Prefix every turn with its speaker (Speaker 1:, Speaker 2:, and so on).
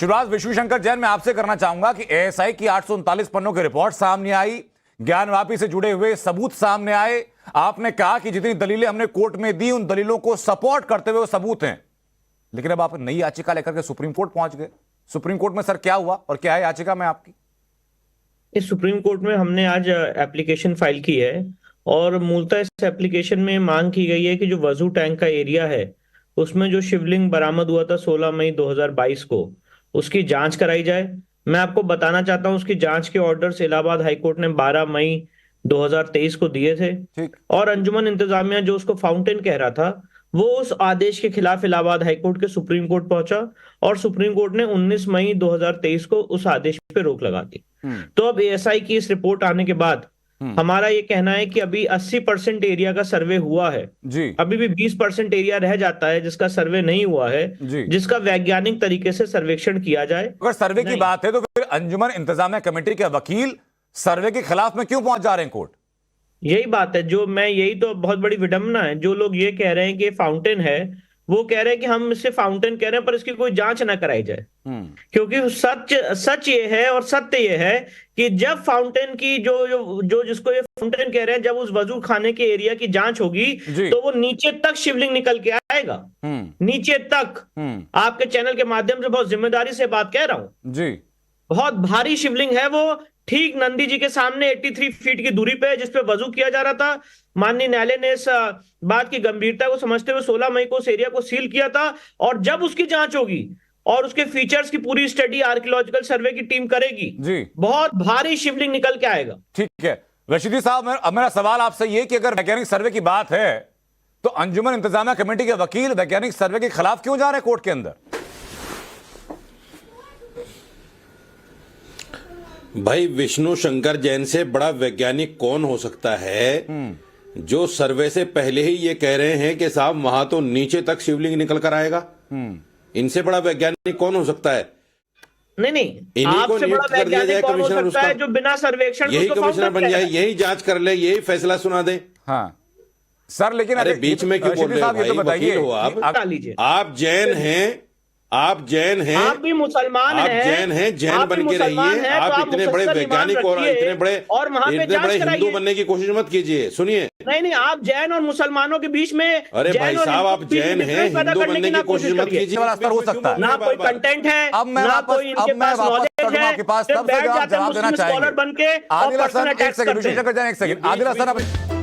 Speaker 1: शिवराज विष्णुशंकर जैन, मैं आपसे करना चाहूंगा कि एएसआई की 839 पन्नों की रिपोर्ट सामने आई, ज्ञानवापी से जुड़े हुए सबूत सामने आए। आपने कहा कि जितनी दलीलें हमने कोर्ट में दी उन दलीलों को सपोर्ट करते हुए वो सबूत हैं, लेकिन अब आप नई याचिका लेकर के सुप्रीम कोर्ट पहुंच गए। सुप्रीम कोर्ट में सर क्या हुआ और क्या है याचिका में आपकी?
Speaker 2: इस सुप्रीम कोर्ट में हमने आज एप्लीकेशन फाइल की है और मूलतः इस एप्लीकेशन में मांग की गई है कि जो वजू टैंक का एरिया है उसमें जो शिवलिंग बरामद हुआ था 16 मई 2022 को, उसकी जांच कराई जाए। मैं आपको बताना चाहता हूं उसकी जांच के ऑर्डर्स इलाहाबाद हाईकोर्ट ने 12 मई 2023 को दिए थे और अंजुमन इंतजामिया जो उसको फाउंटेन कह रहा था वो उस आदेश के खिलाफ इलाहाबाद हाईकोर्ट के सुप्रीम कोर्ट पहुंचा और सुप्रीम कोर्ट ने 19 मई 2023 को उस आदेश पे रोक लगा दी। तो अब एएसआई की इस रिपोर्ट आने के बाद हमारा ये कहना है कि अभी 80% एरिया का सर्वे हुआ है
Speaker 1: जी।
Speaker 2: अभी भी 20% एरिया रह जाता है जिसका सर्वे नहीं हुआ है
Speaker 1: जी।
Speaker 2: जिसका वैज्ञानिक तरीके से सर्वेक्षण किया जाए।
Speaker 1: अगर सर्वे की बात है तो फिर अंजुमन इंतजामिया कमेटी के वकील सर्वे के खिलाफ में क्यों पहुंच जा रहे हैं कोर्ट?
Speaker 2: यही बात है जो मैं यही तो बहुत बड़ी विडंबना है। जो लोग ये कह रहे हैं कि फाउंटेन है वो कह रहे हैं कि हम इसे फाउंटेन कह रहे हैं पर इसकी कोई जांच ना कराई जाए, क्योंकि सच ये है और सत्य ये है कि जब फाउंटेन की जो जिसको ये फाउंटेन कह रहे हैं, जब उस वजू खाने के एरिया की जांच होगी तो वो नीचे तक शिवलिंग निकल के आएगा, नीचे तक। आपके चैनल के माध्यम से बहुत जिम्मेदारी से बात कह रहा हूं
Speaker 1: जी।
Speaker 2: बहुत भारी शिवलिंग है वो, ठीक नंदी जी के सामने 83 फीट की दूरी पे जिसपे वजू किया जा रहा था। माननीय न्यायालय ने इस बात की गंभीरता को समझते हुए 16 मई को उस एरिया को सील किया था और जब उसकी जांच होगी और उसके फीचर्स की पूरी स्टडी आर्कियोलॉजिकल सर्वे की टीम करेगी जी, बहुत भारी शिवलिंग निकल के आएगा।
Speaker 1: ठीक है रशीदी साहब, मेरा सवाल आपसे ये कि अगर वैज्ञानिक सर्वे की बात है तो अंजुमन इंतजामिया कमेटी के वकील वैज्ञानिक सर्वे के खिलाफ क्यों जा रहे हैं कोर्ट के अंदर?
Speaker 3: भाई विष्णु शंकर जैन से बड़ा वैज्ञानिक कौन हो सकता है जो सर्वे से पहले ही ये कह रहे हैं कि साहब वहां तो नीचे तक शिवलिंग निकल कर आएगा। इनसे बड़ा वैज्ञानिक कौन हो सकता है?
Speaker 2: नहीं
Speaker 3: इन्हीं को नियुक्त कर दिया जाए कमिश्नर उसका,
Speaker 2: जो बिना सर्वेक्षण
Speaker 3: यही कमिश्नर बन जाए, यही जांच कर ले, यही फैसला सुना दे।
Speaker 1: हाँ सर, लेकिन
Speaker 3: अरे बीच में क्यों बोल रहे हो भाई? वकील हो आप जैन हैं, आप जैन हैं,
Speaker 2: आप भी मुसलमान हैं,
Speaker 3: आप जैन हैं, जैन बन के रहिए। आप इतने बड़े वैज्ञानिक और इतने बड़े हिंदू बनने की कोशिश मत कीजिए। सुनिए,
Speaker 2: नहीं आप जैन और मुसलमानों के बीच में,
Speaker 3: अरे भाई साहब आप जैन हैं, हिंदू बनने की कोशिश मत कीजिए।
Speaker 1: हो सकता है
Speaker 2: ना कोई कंटेंट है,
Speaker 1: अब मैं
Speaker 2: कोई इनके पास नॉलेज है,
Speaker 1: आपके पास तब से जवाब देना चाहिए।
Speaker 2: स्कॉलर बन के
Speaker 1: आदिल हसन, एक सेकंड, विष्णु शंकर जैन एक सेकंड, आदिल हसन